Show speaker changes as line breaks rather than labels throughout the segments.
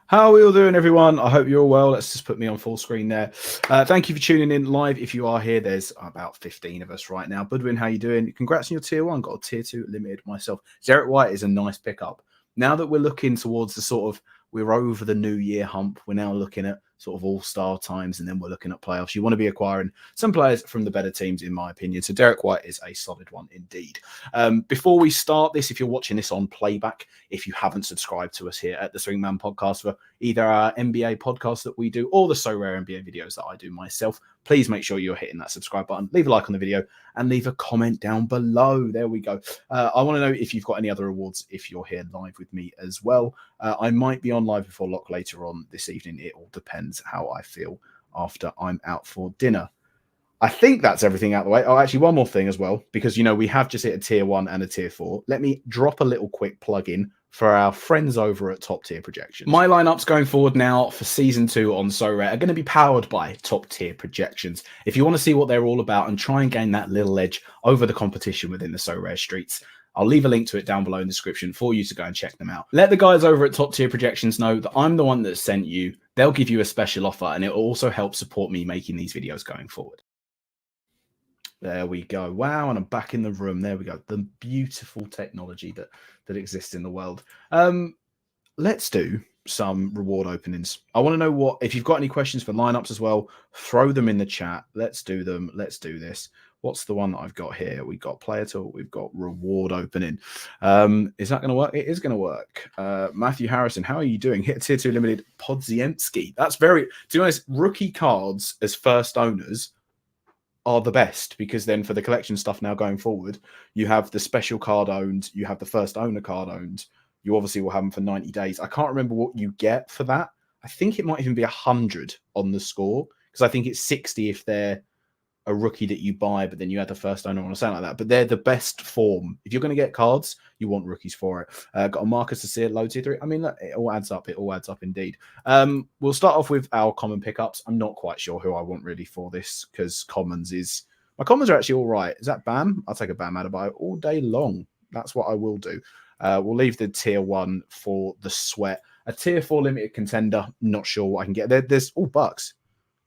How are we all doing, everyone? I hope you're all well. Let's just put me on full screen there. Thank you for tuning in live. If you are here, there's about 15 of us right now. Budwin, how you doing? Congrats on your tier 1. Got a tier 2 limited myself. Derek White is a nice pickup. Now that we're looking towards the we're over the new year hump. We're now looking at sort of all-star times, and then we're looking at playoffs. You want to be acquiring some players from the better teams, in my opinion. So Derek White is a solid one indeed. Before we start this, if you're watching this on playback, if you haven't subscribed to us here at the Swingman Podcast for either our NBA podcast that we do or the Sorare NBA videos that I do myself, please make sure you're hitting that subscribe button, leave a like on the video, and leave a comment down below. There we go. I want to know if you've got any other awards if you're here live with me as well. I might be on live before lock later on this evening. It all depends how I feel after I'm out for dinner. I think that's everything out of the way. Oh, actually, one more thing as well, because, we have just hit a tier 1 and a tier 4. Let me drop a little quick plug in for our friends over at Top Tier Projections. My lineups going forward now for Season 2 on Sorare are going to be powered by Top Tier Projections. If you want to see what they're all about and try and gain that little edge over the competition within the Sorare streets, I'll leave a link to it down below in the description for you to go and check them out. Let the guys over at Top Tier Projections know that I'm the one that sent you. They'll give you a special offer, and it will also help support me making these videos going forward. There we go. Wow, and I'm back in the room. There we go. The beautiful technology that exists in the world. Let's do some reward openings. I want to know if you've got any questions for lineups as well, throw them in the chat. Let's do them. Let's do this. What's the one that I've got here? We've got player talk. We've got reward opening. Is that going to work? It is going to work. Matthew Harrison, how are you doing? Hit tier 2 limited Podziemski. That's to be honest, rookie cards as first owners are the best, because then for the collection stuff now going forward, you have the special card owned, you have the first owner card owned. You obviously will have them for 90 days. I can't remember what you get for that. I think it might even be 100 on the score, because I think it's 60 if they're a rookie that you buy, but then you had the first owner on or something like that. But they're the best form. If you're going to get cards, you want rookies for it. Got a Marcus to see it, low tier 3. I mean, look, it all adds up. It all adds up indeed. We'll start off with our common pickups. I'm not quite sure who I want really for this, because my commons are actually all right. Is that Bam? I'll take a Bam Adebayo all day long. That's what I will do. We'll leave the tier 1 for the sweat. A tier 4 limited contender. Not sure what I can get. There's all Bucks.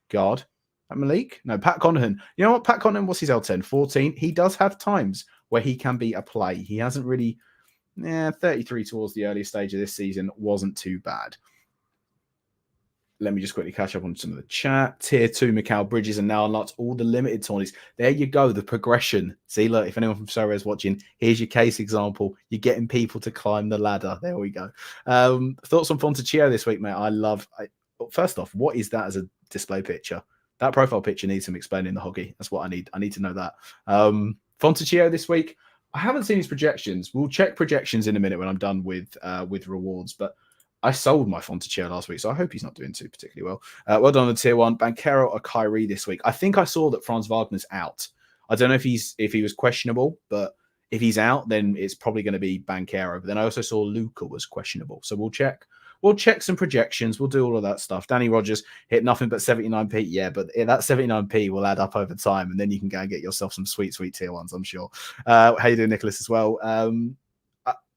Guard. Malik? No, Pat Connaughton. You know what? Pat Connaughton, what's his L10? 14. He does have times where he can be a play. He hasn't really... 33 towards the earlier stage of this season wasn't too bad. Let me just quickly catch up on some of the chat. Tier 2, Mikal Bridges, and now unlocked all the limited tourneys. There you go, the progression. See, look, if anyone from Sorare is watching, here's your case example. You're getting people to climb the ladder. There we go. Thoughts on Fontecchio this week, mate? First off, what is that as a display picture? That profile picture needs some explaining, the hoggy. That's what I need. I need to know that. Fontecchio this week. I haven't seen his projections. We'll check projections in a minute when I'm done with rewards. But I sold my Fontecchio last week, so I hope he's not doing too particularly well. Well done on the tier 1. Banchero or Kyrie this week. I think I saw that Franz Wagner's out. I don't know if he was questionable, but if he's out, then it's probably going to be Banchero. But then I also saw Luka was questionable. So we'll check. We'll check some projections. We'll do all of that stuff. Danny Rogers hit nothing but 79p. Yeah, but that 79p will add up over time, and then you can go and get yourself some sweet, sweet tier 1s, I'm sure. How you doing, Nicholas, as well?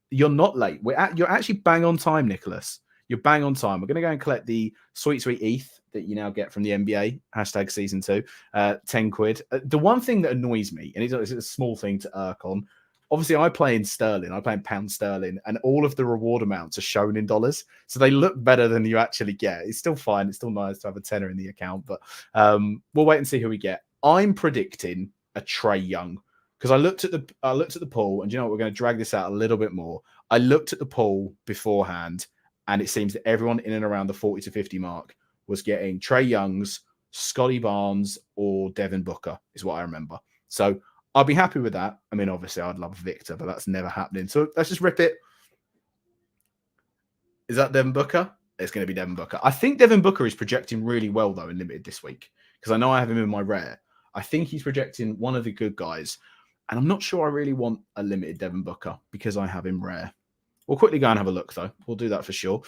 You're not late. You're actually bang on time, Nicholas. You're bang on time. We're going to go and collect the sweet, sweet ETH that you now get from the NBA, hashtag season 2, 10 quid. The one thing that annoys me, and it's a small thing to irk on, obviously, I play in sterling. I play in pound sterling, and all of the reward amounts are shown in dollars. So they look better than you actually get. It's still fine. It's still nice to have a tenner in the account, but we'll wait and see who we get. I'm predicting a Trae Young, because I looked at the pool, and you know what? We're going to drag this out a little bit more. I looked at the pool beforehand, and it seems that everyone in and around the 40 to 50 mark was getting Trae Youngs, Scotty Barnes, or Devin Booker, is what I remember. So I'll be happy with that. I mean, obviously, I'd love Victor, but that's never happening. So let's just rip it. Is that Devin Booker? It's going to be Devin Booker. I think Devin Booker is projecting really well, though, in limited this week, because I know I have him in my rare. I think he's projecting one of the good guys, and I'm not sure I really want a limited Devin Booker because I have him rare. We'll quickly go and have a look, though. We'll do that for sure.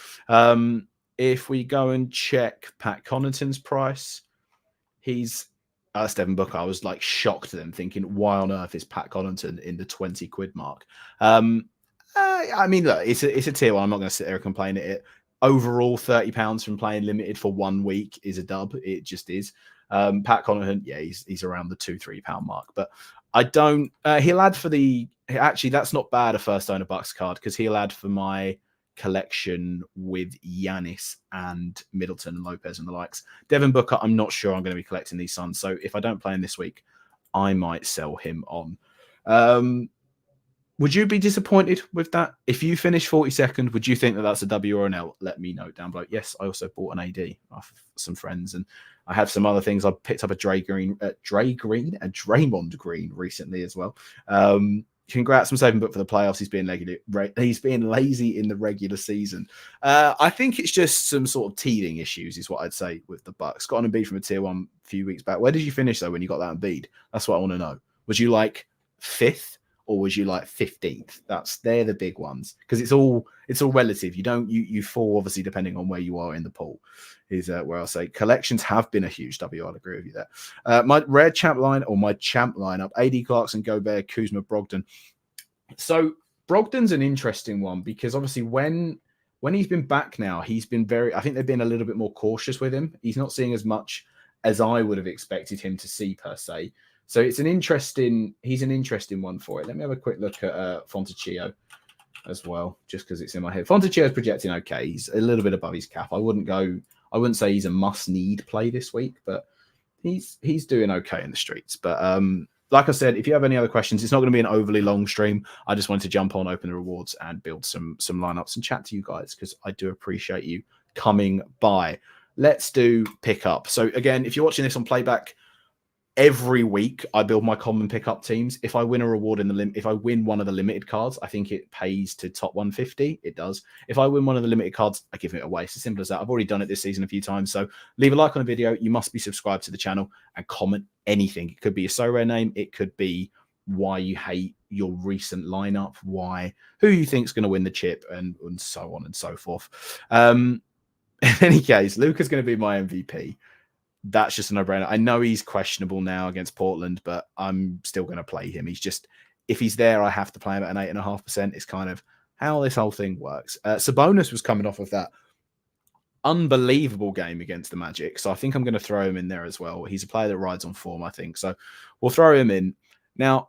If we go and check Pat Connaughton's price, he's... That's Devin Booker. I was like shocked at them, thinking, why on earth is Pat Connaughton in the 20 quid mark? I mean, look, it's a tier 1. I'm not going to sit there and complain at it. overall £30 from playing limited for 1 week is a dub. It just is. Pat Connaughton, yeah, he's around the £2-3 mark, but I don't. He'll add for the. Actually, that's not bad, a first owner Bucks card, because he'll add for my collection with Giannis and Middleton and Lopez and the likes. Devin Booker, I'm not sure I'm going to be collecting these Suns, so if I don't play him this week, I might sell him on. Would you be disappointed with that? If you finish 42nd, would you think that that's a W or an L? Let me know down below. Yes, I also bought an AD off some friends, and I have some other things. I picked up a Draymond Green recently as well. Congrats on saving book for the playoffs. He's being lazy in the regular season. I think it's just some sort of teething issues, is what I'd say with the Bucks. Got an Embiid from a tier 1 a few weeks back. Where did you finish though when you got that Embiid? That's what I want to know. Was you like 5th? Or was you like 15th? They're the big ones, because it's all relative. You fall obviously depending on where you are in the pool. Is where I'll say collections have been a huge W. I'll agree with you there. My rare champ line, or my champ lineup: AD, Clarkson, Gobert, Kuzma, Brogdon. So Brogdon's an interesting one, because obviously when he's been back now, he's been I think they've been a little bit more cautious with him. He's not seeing as much as I would have expected him to see per se. So he's an interesting one for it. Let me have a quick look at Fontecchio as well, just because it's in my head. Fontecchio's projecting okay. He's a little bit above his cap. I wouldn't say he's a must-need play this week, but he's doing okay in the streets. But like I said, if you have any other questions, it's not going to be an overly long stream. I just wanted to jump on, open the rewards, and build some lineups and chat to you guys, because I do appreciate you coming by. Let's do pickup. So again, if you're watching this on playback, every week I build my common pickup teams. If I win a reward if I win one of the limited cards, I think it pays to top 150. It does. If I win one of the limited cards, I give it away. It's as simple as that. I've already done it this season a few times. So leave a like on the video. You must be subscribed to the channel, and comment anything. It could be a Sorare name. It could be why you hate your recent lineup, who you think is going to win the chip, and so on and so forth. In any case, Luka's going to be my MVP. That's just a no-brainer. I know he's questionable now against Portland, but I'm still going to play him. If he's there, I have to play him at an 8.5%. It's kind of how this whole thing works. Sabonis was coming off of that unbelievable game against the Magic, so I think I'm going to throw him in there as well. He's a player that rides on form, I think. So we'll throw him in. Now,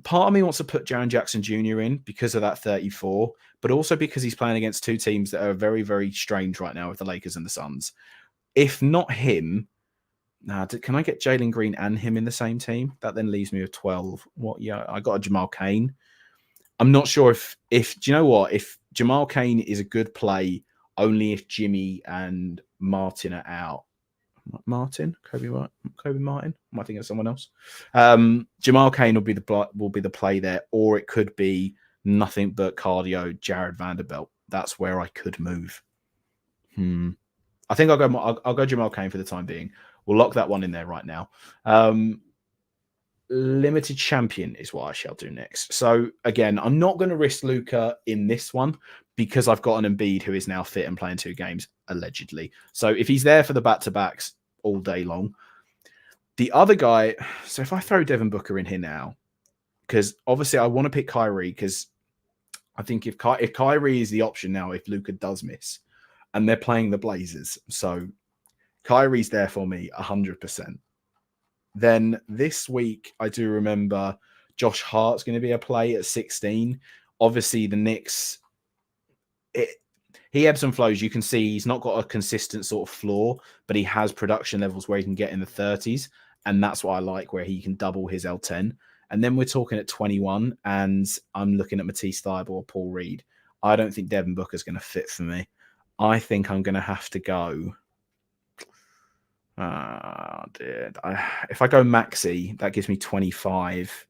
part of me wants to put Jaren Jackson Jr. in because of that 34, but also because he's playing against two teams that are very, very strange right now with the Lakers and the Suns. If not him, can I get Jalen Green and him in the same team? That then leaves me with 12. Yeah, I got a Jamal Cain. I'm not sure if do you know what? If Jamal Cain is a good play, only if Jimmy and Martin are out. Kobe Martin. Am I thinking of someone else? Jamal Cain will be the play there, or it could be nothing but cardio. Jared Vanderbilt. That's where I could move. I think I'll go Jamal Cain for the time being. We'll lock that one in there right now. Limited champion is what I shall do next. So again, I'm not going to risk Luka in this one, because I've got an Embiid who is now fit and playing 2 games, allegedly. So if he's there for the back-to-backs all day long, the other guy, so if I throw Devin Booker in here now, because obviously I want to pick Kyrie, because I think if Kyrie is the option now, if Luka does miss, and they're playing the Blazers, so Kyrie's there for me 100%. Then this week, I do remember Josh Hart's going to be a play at 16. Obviously, the Knicks, he ebbs and flows. You can see he's not got a consistent sort of floor, but he has production levels where he can get in the 30s. And that's what I like, where he can double his L10. And then we're talking at 21, and I'm looking at Matisse Thybulle or Paul Reed. I don't think Devin Booker's going to fit for me. I think I'm going to have to go... if I go Maxi, that gives me 25,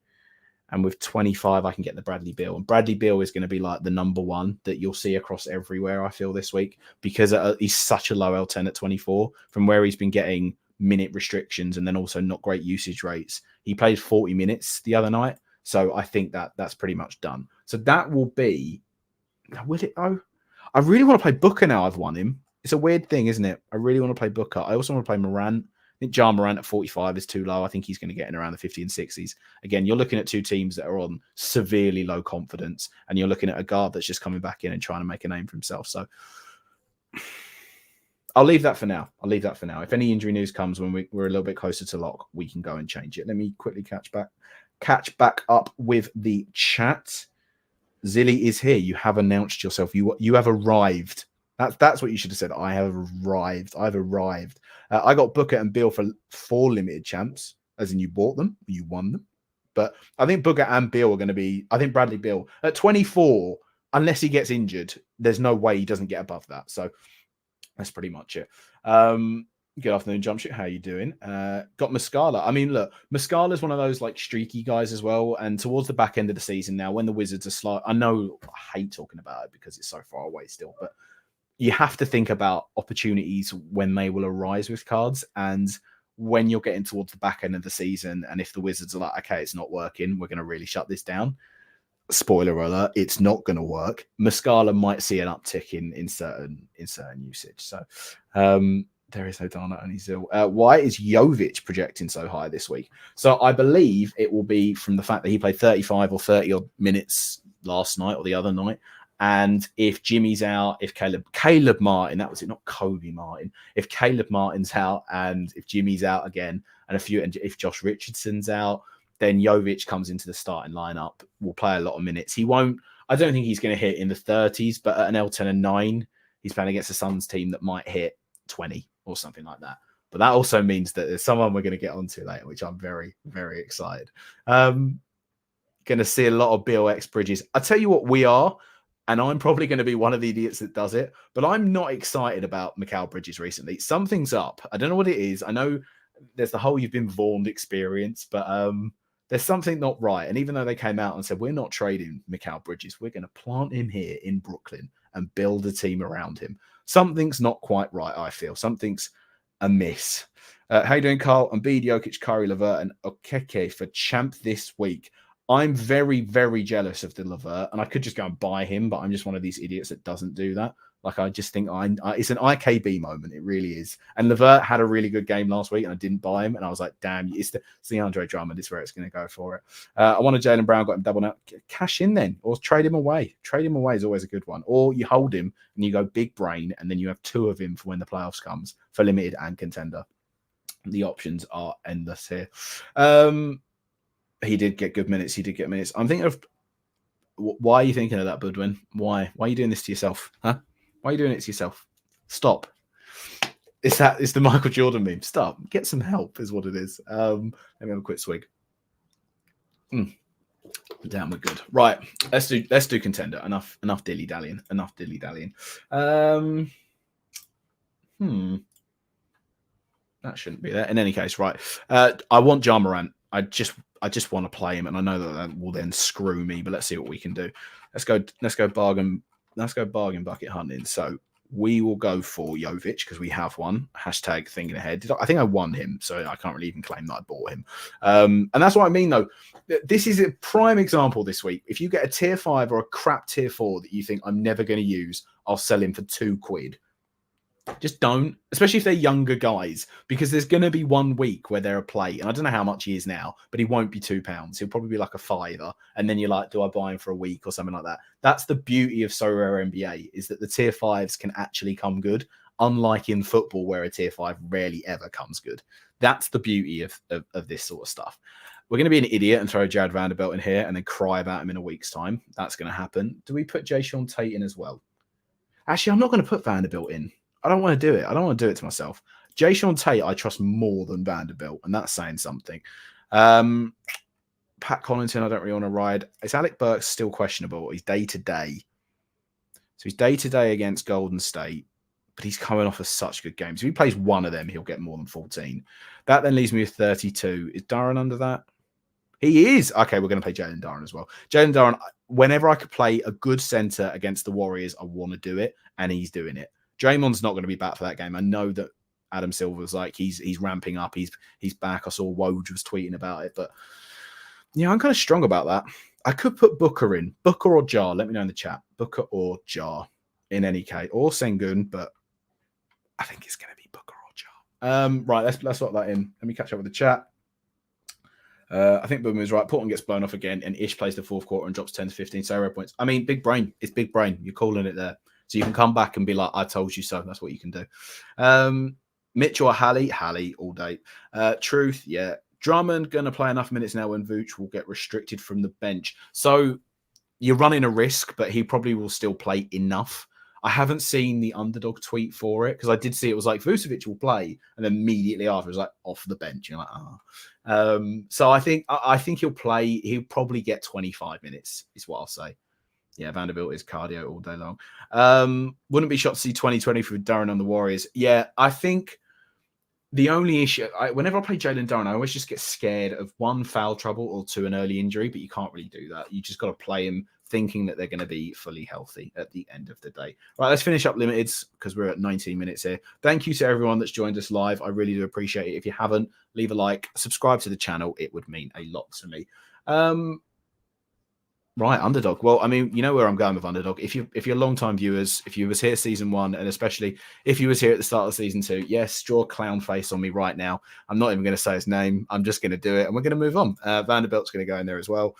and with 25 I can get the Bradley Beal, and Bradley Beal is going to be like the number one that you'll see across everywhere, I feel, this week, because he's such a low L10 at 24 from where he's been getting minute restrictions and then also not great usage rates. He played 40 minutes the other night, so I think that's pretty much done. So that will be... Will it? Oh, I really want to play Booker now I've won him. It's a weird thing, isn't it? I really want to play Booker. I also want to play Morant. I think Ja Morant at 45 is too low. I think he's going to get in around the 50 and 60s. Again, you're looking at two teams that are on severely low confidence, and you're looking at a guard that's just coming back in and trying to make a name for himself. So I'll leave that for now. If any injury news comes when we're a little bit closer to lock, we can go and change it. Let me quickly catch back up with the chat. Zilly is here. You have announced yourself. You have arrived. That's what you should have said. I have arrived. I've arrived. I got Booker and Beal for 4 limited champs, as in you bought them, you won them. But I think Booker and Beal are going to be. I think Bradley Beal at 24, unless he gets injured, there's no way he doesn't get above that. So that's pretty much it. Good afternoon, Jumpshot. How you doing? Got Muscala. I mean, look, Muscala is one of those like streaky guys as well. And towards the back end of the season now, when the Wizards are slow, I know I hate talking about it because it's so far away still, but you have to think about opportunities when they will arise with cards. And when you're getting towards the back end of the season, and if the Wizards are like, okay, it's not working, we're going to really shut this down. Spoiler alert, it's not going to work. Muscala might see an uptick in certain usage. So there is no Dana, only Zil. Why is Jovic projecting so high this week? So I believe it will be from the fact that he played 35 or 30 odd minutes last night or the other night. And if Jimmy's out, if Caleb Martin, that was it, not Kobe Martin. If Caleb Martin's out and if Jimmy's out again, and if Josh Richardson's out, then Jovic comes into the starting lineup, will play a lot of minutes. He won't, I don't think he's going to hit in the 30s, but at an L10 and 9, he's playing against a Suns team that might hit 20 or something like that. But that also means that there's someone we're going to get onto later, which I'm very, very excited. Going to see a lot of BLX Bridges. I tell you what, we are, and I'm probably going to be one of the idiots that does it, but I'm not excited about Mikal Bridges recently. Something's up. I don't know what it is. I know there's the whole you've been Vaughned experience, but there's something not right. And even though they came out and said, we're not trading Mikal Bridges, we're going to plant him here in Brooklyn and build a team around him. Something's not quite right, I feel. Something's amiss. How you doing, Carl? And Embiid, Jokic, Curry, LeVert, and Okeke for champ this week. I'm very, very jealous of the LeVert, and I could just go and buy him, but I'm just one of these idiots that doesn't do that. Like, I just think it's an IKB moment. It really is. And LeVert had a really good game last week, and I didn't buy him. And I was like, damn, it's the Andre Drummond. It's where it's going to go for it. I wanted Jaylen Brown, got him double now. Cash in then, or trade him away. Trade him away is always a good one. Or you hold him, and you go big brain, and then you have 2 of him for when the playoffs comes, for limited and contender. The options are endless here. He did get good minutes. He did get minutes. I'm thinking of, why are you thinking of that, Budwin? Why are you doing this to yourself? Huh? Why are you doing it to yourself? Stop. It's the Michael Jordan meme. Stop. Get some help is what it is. Let me have a quick swig. Damn, we're good. Right. Let's do contender. Enough dilly-dallying. That shouldn't be there. In any case, right. I want Ja Morant. I just want to play him, and I know that will then screw me, but let's see what we can do. Let's go bargain bucket hunting. So we will go for Jovic because we have one. Hashtag thinking ahead. I think I won him, so I can't really even claim that I bought him. And that's what I mean, though. This is a prime example this week. If you get a tier 5 or a crap tier 4 that you think I'm never going to use, I'll sell him for £2. Just don't, especially if they're younger guys, because there's going to be 1 week where they're a play, and I don't know how much he is now, but he won't be £2. He'll probably be like a £5, and then you're like, do I buy him for a week or something like that? That's the beauty of Sorare NBA, is that the tier 5s can actually come good, unlike in football where a tier 5 rarely ever comes good. That's the beauty of this sort of stuff. We're going to be an idiot and throw Jared Vanderbilt in here and then cry about him in a week's time. That's going to happen. Do we put Jayshawn Tate in as well? Actually, I'm not going to put Vanderbilt in. I don't want to do it. I don't want to do it to myself. Jayshawn Tate, I trust more than Vanderbilt, and that's saying something. Pat Connaughton, I don't really want to ride. Is Alec Burks still questionable? He's day-to-day. So he's day-to-day against Golden State, but he's coming off of such good games. If he plays one of them, he'll get more than 14. That then leaves me with 32. Is Duran under that? He is. Okay, we're going to play Jalen Duran as well. Jalen Duran, whenever I could play a good center against the Warriors, I want to do it, and he's doing it. Draymond's not going to be back for that game. I know that Adam Silver's like he's ramping up. He's back. I saw Woj was tweeting about it, but yeah, I'm kind of strong about that. I could put Booker in, Booker or Jar. Let me know in the chat, Booker or Jar. In any case, or Sengun, but I think it's going to be Booker or Jar. Right, let's lock that in. Let me catch up with the chat. I think Boom is right. Portland gets blown off again, and Ish plays the 4th quarter and drops 10 to 15 Sorare points. I mean, big brain. It's big brain. You're calling it there. So you can come back and be like, I told you so. That's what you can do. Mitchell or Hallie all day. Truth, yeah. Drummond going to play enough minutes now when Vooch will get restricted from the bench. So you're running a risk, but he probably will still play enough. I haven't seen the underdog tweet for it because I did see it was like Vucevic will play, and immediately after it was like off the bench. You're like, so I think he'll play. He'll probably get 25 minutes, is what I'll say. Yeah, Vanderbilt is cardio all day long. Wouldn't be shocked to see 2020 for Durant on the Warriors. Yeah, I think the only issue, whenever I play Jalen Durant, I always just get scared of one, foul trouble, or two, an early injury, but you can't really do that. You just got to play him thinking that they're going to be fully healthy at the end of the day. Right, let's finish up Limiteds because we're at 19 minutes here. Thank you to everyone that's joined us live. I really do appreciate it. If you haven't, leave a like, subscribe to the channel. It would mean a lot to me. Right, underdog. Well, I mean, you know where I'm going with underdog. If you're long-time viewers, if you was here season 1, and especially if you was here at the start of season 2, yes, draw a clown face on me right now. I'm not even going to say his name. I'm just going to do it, and we're going to move on. Vanderbilt's going to go in there as well.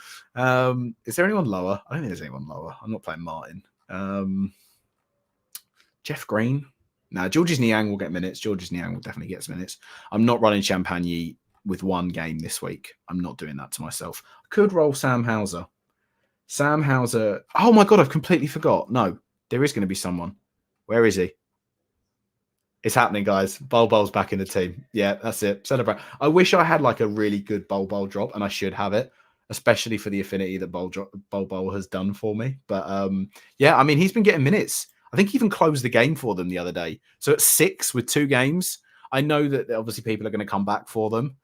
Is there anyone lower? I don't think there's anyone lower. I'm not playing Martin. Jeff Green. No, Georges Niang will get minutes. Georges Niang will definitely get minutes. I'm not running Champagne with one game this week. I'm not doing that to myself. I could roll Sam Hauser. Sam Hauser. Oh my God, I've completely forgot. No, there is going to be someone. Where is he? It's happening, guys. Bul's back in the team. Yeah, that's it. Celebrate. I wish I had like a really good Bol drop, and I should have it, especially for the affinity that Bol has done for me. But yeah, I mean, he's been getting minutes. I think he even closed the game for them the other day. So at 6 with 2 games, I know that obviously people are going to come back for them,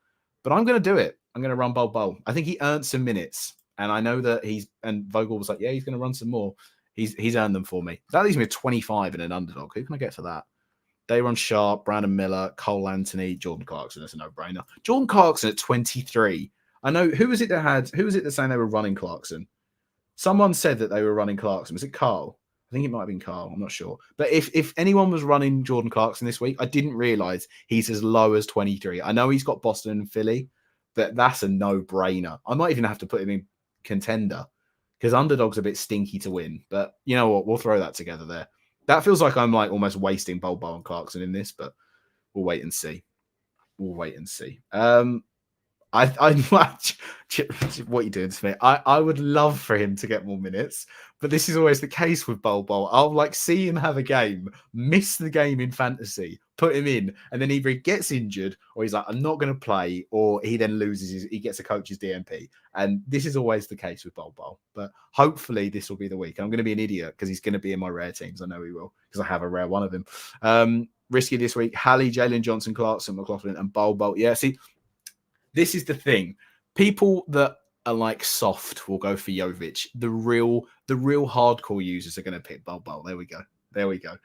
but I'm going to do it. I'm going to run Bol. I think he earned some minutes. And I know that and Vogel was like, yeah, he's going to run some more. He's earned them for me. That leaves me with 25 in an underdog. Who can I get for that? Dayron Sharp, Brandon Miller, Cole Anthony, Jordan Clarkson. That's a no-brainer. Jordan Clarkson at 23. I know, who was it that saying they were running Clarkson? Someone said that they were running Clarkson. Was it Carl? I think it might have been Carl. I'm not sure. But if anyone was running Jordan Clarkson this week, I didn't realize he's as low as 23. I know he's got Boston and Philly, but that's a no-brainer. I might even have to put him in contender because underdog's a bit stinky to win, but you know what, we'll throw that together there. That feels like I'm like almost wasting Bol and Clarkson in this, but we'll wait and see. What are you doing to me? I would love for him to get more minutes, but this is always the case with Bol. I'll like see him have a game, miss the game in fantasy, put him in, and then either he gets injured or he's like, I'm not going to play, or he then loses he gets a coach's DMP. And this is always the case with Bol. But hopefully this will be the week. I'm going to be an idiot because he's going to be in my rare teams. I know he will because I have a rare one of him. Risky this week: Hallie, Jalen Johnson, Clarkson, McLaughlin, and Bol. Yeah, see, this is the thing. People that are like soft will go for Jovic. The real hardcore users are going to pick Bol. There we go.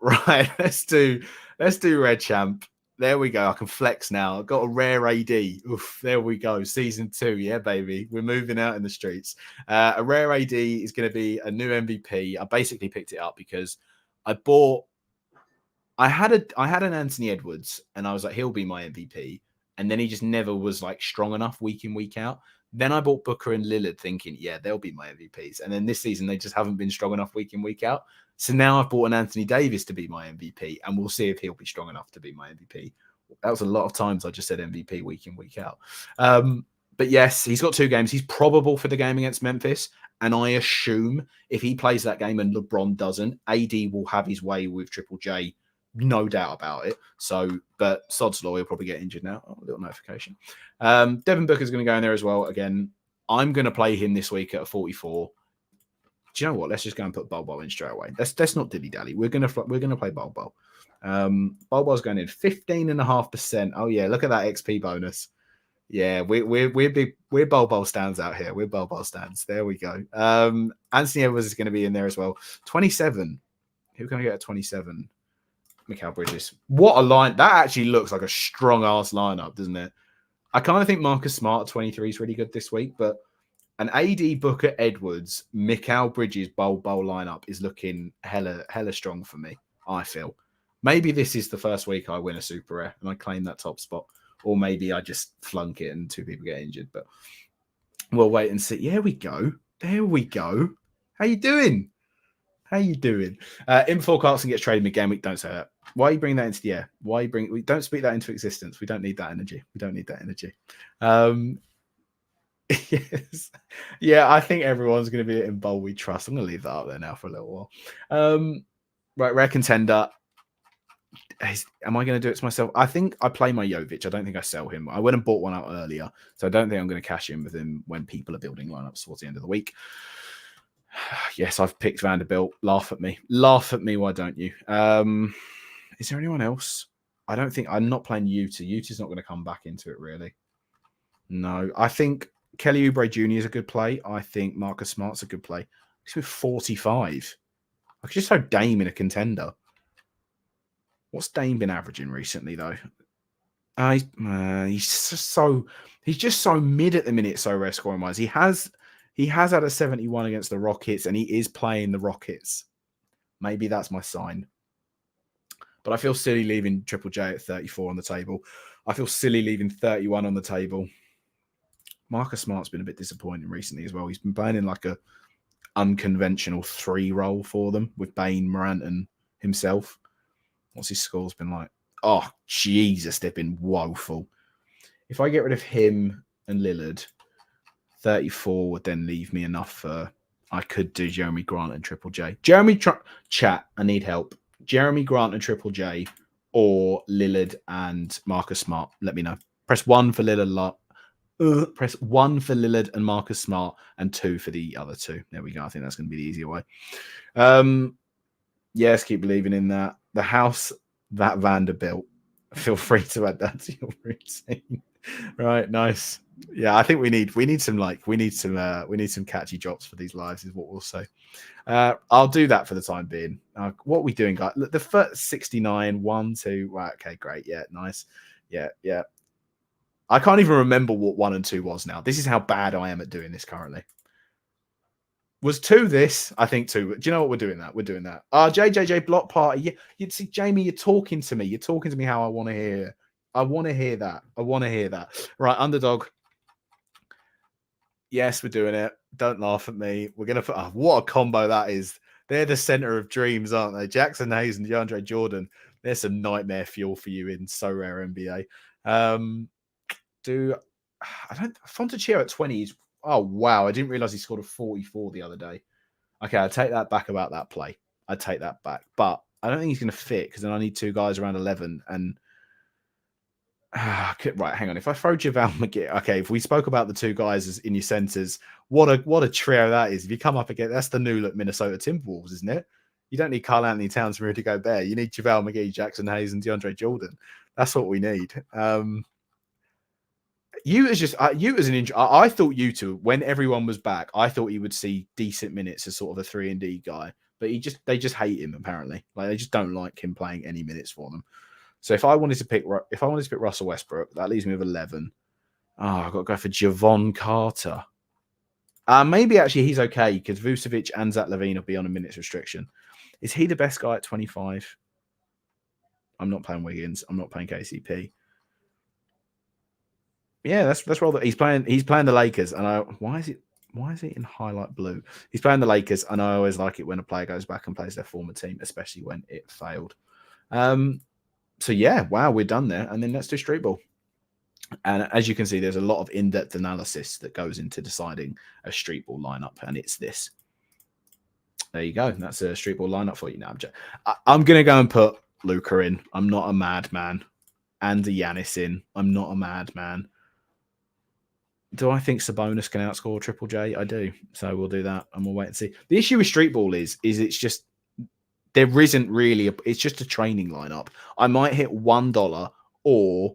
Right, let's do Red Champ. There we go. I can flex now. I've got a rare AD. Oof, there we go. Season 2. Yeah, baby. We're moving out in the streets. A rare AD is going to be a new MVP. I basically picked it up because I had an Anthony Edwards and I was like, he'll be my MVP. And then he just never was like strong enough week in, week out. Then I bought Booker and Lillard thinking, yeah, they'll be my MVPs. And then this season, they just haven't been strong enough week in, week out. So now I've bought an Anthony Davis to be my MVP, and we'll see if he'll be strong enough to be my MVP. That was a lot of times I just said MVP week in, week out. But yes, he's got 2 games. He's probable for the game against Memphis. And I assume if he plays that game and LeBron doesn't, AD will have his way with Triple J. No doubt about it. So, but Sod's Law, he'll probably get injured now. Oh, a little notification. Devin Booker's going to go in there as well. Again, I'm going to play him this week at a 44. Do you know what? Let's just go and put Bol in straight away. Let's not dilly dally. We're going to play Bol. Bol's going in 15.5%. Oh yeah, look at that XP bonus. Yeah, we're Bol stands out here. We're Bol stands. There we go. Anthony Edwards is going to be in there as well. 27. Who can I get at 27? Mikal Bridges. What a line. That actually looks like a strong ass lineup, doesn't it? I kind of think Marcus Smart 23 is really good this week, but an AD Booker Edwards, Mikal Bridges Bol lineup is looking hella strong for me, I feel. Maybe this is the first week I win a super rare and I claim that top spot, or maybe I just flunk it and 2 people get injured, but we'll wait and see. Yeah, we go. There we go. How you doing? How you doing? In before Clarkson gets traded mid-game week, don't say that. Why are you bringing that into the air? We don't speak that into existence. We don't need that energy. We don't need that energy. Yes. Yeah, I think everyone's going to be in bowl we trust. I'm going to leave that up there now for a little while. Right, rare contender. Am I going to do it to myself? I think I play my Jovic. I don't think I sell him. I went and bought one out earlier, so I don't think I'm going to cash in with him when people are building lineups towards the end of the week. Yes, I've picked Vanderbilt. Laugh at me. Laugh at me. Why don't you? Is there anyone else? I don't think I'm not playing Utah. Utah's not going to come back into it, really. No, I think Kelly Oubre Jr. is a good play. I think Marcus Smart's a good play. He's with 45. I could just throw Dame in a contender. What's Dame been averaging recently, though? He's just so mid at the minute, so rare scoring wise. He has had a 71 against the Rockets, and he is playing the Rockets. Maybe that's my sign. But I feel silly leaving Triple J at 34 on the table. I feel silly leaving 31 on the table. Marcus Smart's been a bit disappointing recently as well. He's been playing in like a unconventional 3 role for them with Bane, Morant, and himself. What's his scores been like? Oh, Jesus, they've been woeful. If I get rid of him and Lillard, 34 would then leave me enough for... I could do Jeremy Grant and Triple J. Chat, I need help. Jeremy Grant and Triple J or Lillard and Marcus Smart. Let me know. Press 1 for Lillard. Press 1 for Lillard and Marcus Smart and 2 for the other 2. There we go. I think that's going to be the easier way. Yes, keep believing in that. The house that Vanderbilt. Feel free to add that to your routine. Right, nice. Yeah, I think we need some catchy drops for these lives is what we'll say. I'll do that for the time being. What are we doing, guys? The first 69, 1, 2. Right, okay, great. Yeah, nice. Yeah. I can't even remember what 1 and 2 was now. This is how bad I am at doing this currently. Was 2 this? I think 2. Do you know what? We're doing that. JJJ block party. Yeah, you'd see, Jamie, you're talking to me. You're talking to me how I want to hear. I want to hear that. Right, underdog. Yes, we're doing it. Don't laugh at me. We're going to... what a combo that is. They're the center of dreams, aren't they? Jackson Hayes and DeAndre Jordan. There's some nightmare fuel for you in So Rare NBA. Fontecchio at 20 is... Oh, wow. I didn't realize he scored a 44 the other day. Okay, I take that back about that play. I take that back. But I don't think he's going to fit because then I need 2 guys around 11 and... right, hang on. If I throw JaVale McGee, okay, if we spoke about the 2 guys as in your centers, what a trio that is. If you come up again, that's the new look Minnesota Timberwolves, isn't it? You don't need Karl Anthony Towns and Rudy Gobert. You need JaVale McGee, Jackson Hayes, and DeAndre Jordan. That's what we need. I thought Utah, when everyone was back, I thought he would see decent minutes as sort of a 3-and-D guy, but they just hate him apparently. Like they just don't like him playing any minutes for them. So if I wanted to pick Russell Westbrook, that leaves me with 11. I've got to go for Javon Carter. Maybe actually he's okay because Vucevic and Zach LaVine will be on a minutes restriction. Is he the best guy at 25? I'm not playing Wiggins. I'm not playing KCP. Yeah, that's rather. He's playing the Lakers, and why is it in highlight blue? He's playing the Lakers, and I always like it when a player goes back and plays their former team, especially when it failed. So yeah, wow, we're done there. And then let's do street ball. And as you can see, there's a lot of in-depth analysis that goes into deciding a street ball lineup, and it's this. There you go. That's a street ball lineup for you now. I'm going to go and put Luka in. I'm not a madman. And a Giannis in. I'm not a madman. Do I think Sabonis can outscore Triple J? I do. So we'll do that, and we'll wait and see. The issue with street ball is it's just... There isn't really it's just a training lineup. I might hit $1 or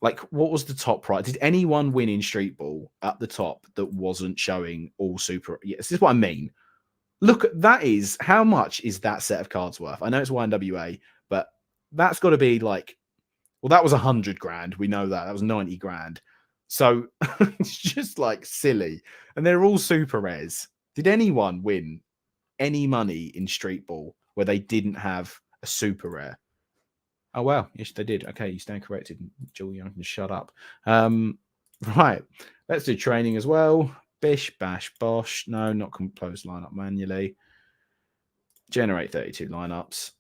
like what was the top price? Did anyone win in street ball at the top that wasn't showing all super? Yes, this is what I mean. Look, that is how much is that set of cards worth? I know it's YNWA, but that's got to be like, well, that was 100 grand. We know that was 90 grand. So it's just like silly, and they're all super rares. Did anyone win any money in street ball where they didn't have a super rare? Oh, well, yes, they did. Okay, you stand corrected. Julian can shut up. Right, let's do training as well. Bish, bash, bosh. No, not compose lineup manually. generate 32 lineups.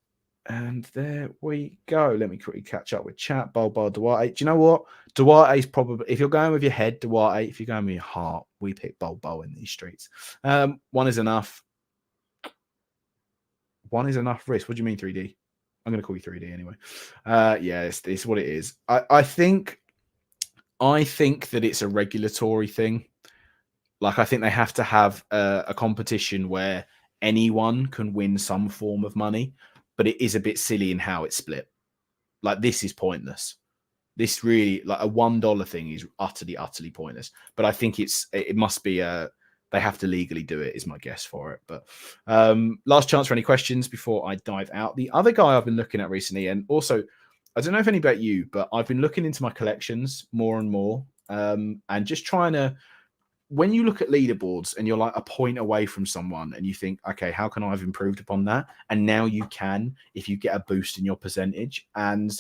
And there we go. Let me quickly catch up with chat. Bulbar, Duarte. Do you know what? Duarte's probably, if you're going with your head, Duarte. If you're going with your heart, we pick Bulbo in these streets. One is enough. One is enough risk. What do you mean 3D? I'm going to call you 3D anyway. Yeah, it's what it is. I think that it's a regulatory thing. Like, I think they have to have a competition where anyone can win some form of money, but it is a bit silly in how it's split. Like, this is pointless. This really, like, a $1 thing is utterly pointless. But I think it must be they have to legally do it, is my guess for it. But last chance for any questions before I dive out. The other guy I've been looking at recently, and also, I don't know if any about you, but I've been looking into my collections more and more, and just trying to, when you look at leaderboards and you're like a point away from someone and you think, okay, how can I have improved upon that? And now you can, if you get a boost in your percentage. And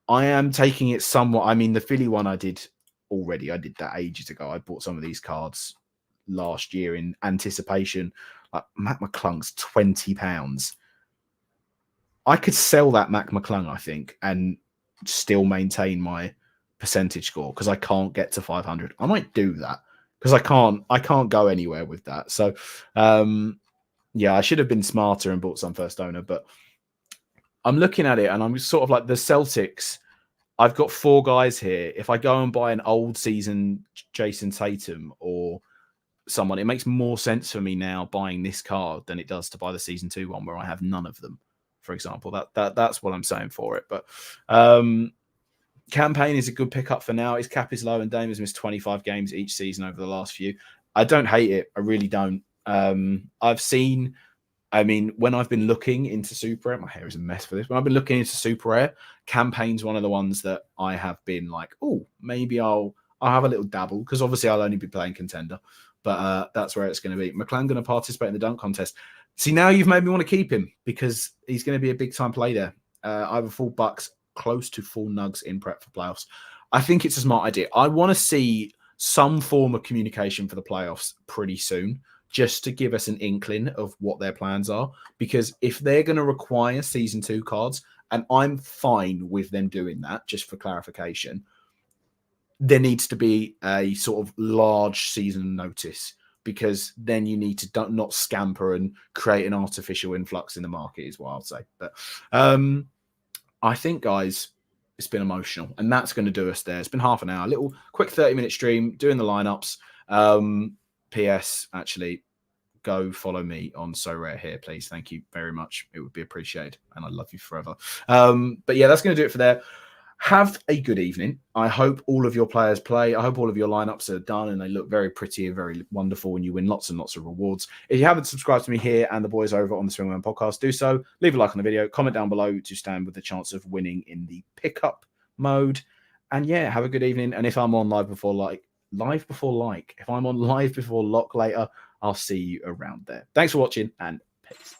I am taking it somewhat. I mean, the Philly one I did already. I did that ages ago. I bought some of these cards last year in anticipation. Like Mac McClung's £20. I could sell that Mac McClung, I think, and still maintain my percentage score because I can't get to 500. I might do that because I can't go anywhere with that. So yeah, I should have been smarter and bought some first owner, but I'm looking at it and I'm sort of like the Celtics. I've got 4 guys here. If I go and buy an old season Jason Tatum or someone, it makes more sense for me now buying this card than it does to buy the season 2 one where I have none of them, for example. That's what I'm saying for it. But Campaign is a good pickup for now. His cap is low and Dame has missed 25 games each season over the last few. I don't hate it. I really don't. I've seen, I mean, when I've been looking into Super Rare, my hair is a mess for this. When I've been looking into Super Rare, Campaign's one of the ones that I have been like, oh, maybe I'll have a little dabble because obviously I'll only be playing Contender, but that's where it's going to be. McClung going to participate in the dunk contest. See, now you've made me want to keep him because he's going to be a big time play there. I have a full Bucks, close to full Nugs in prep for playoffs. I think it's a smart idea. I want to see some form of communication for the playoffs pretty soon, just to give us an inkling of what their plans are. Because if they're going to require season 2 cards, and I'm fine with them doing that, just for clarification, there needs to be a sort of large season notice, because then you need to not scamper and create an artificial influx in the market, is what I'll say. But I think, guys, it's been emotional, and that's going to do us there. It's been half an hour, a little quick 30-minute stream doing the lineups. PS, actually, go follow me on Sorare here, please. Thank you very much. It would be appreciated, and I love you forever. But yeah, that's going to do it for there. Have a good evening. I hope all of your players play. I hope all of your lineups are done and they look very pretty and very wonderful, and you win lots and lots of rewards. If you haven't subscribed to me here and the boys over on the Swingman podcast, do so. Leave a like on the video, comment down below to stand with the chance of winning in the pickup mode. And yeah, have a good evening. And if I'm on if I'm on live before lock later, I'll see you around there. Thanks for watching, and peace.